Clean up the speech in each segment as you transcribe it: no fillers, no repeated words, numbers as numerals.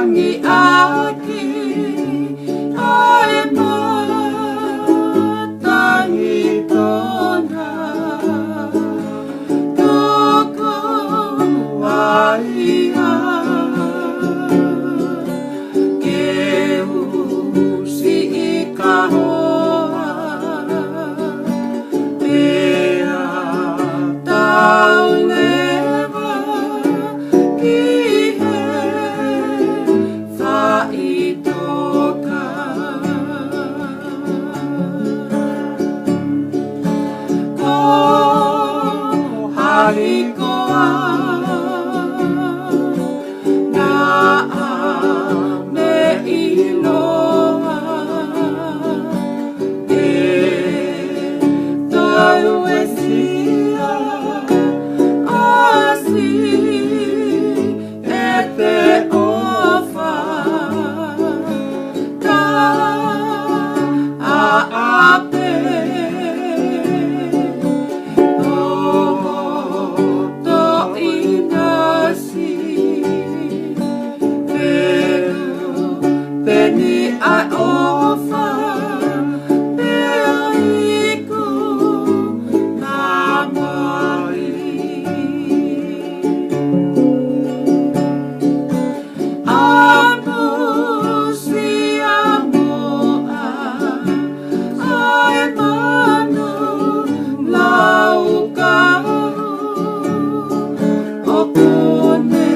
Wangi aki ai matangi tona toko waia ke usi ka hoa pea tau lewa ki he whaitoka ko harikoa na me iloa e tau e sia asi e te ofa ka a ape o to inasi Penny I offer pea iku mamai Amu sia moa ai manu lau kau o kone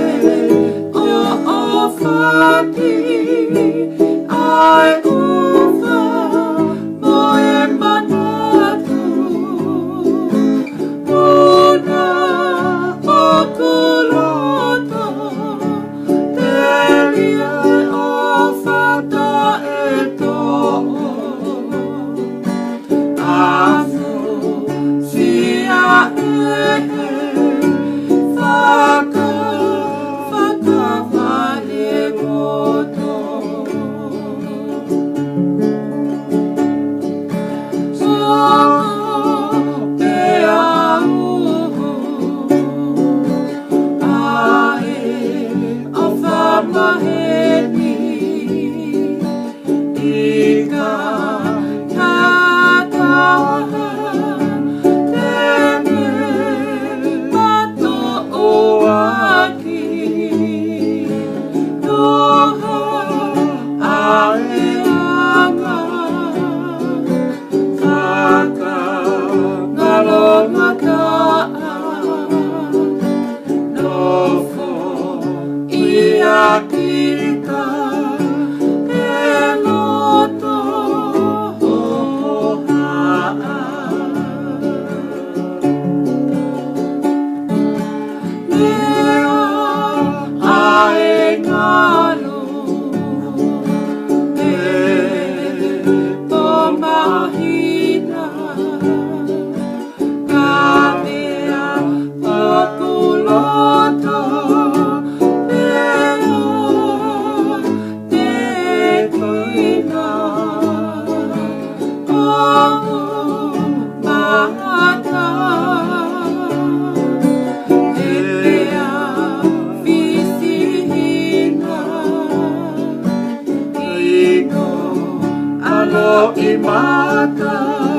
o ofaki ai ufa moe manatu Puna o kuloto Telia o fata e to'o Afu sia Whaka whale moto Kita eloto Nea ae ngalo e tomahina ka mea o kuloto I mata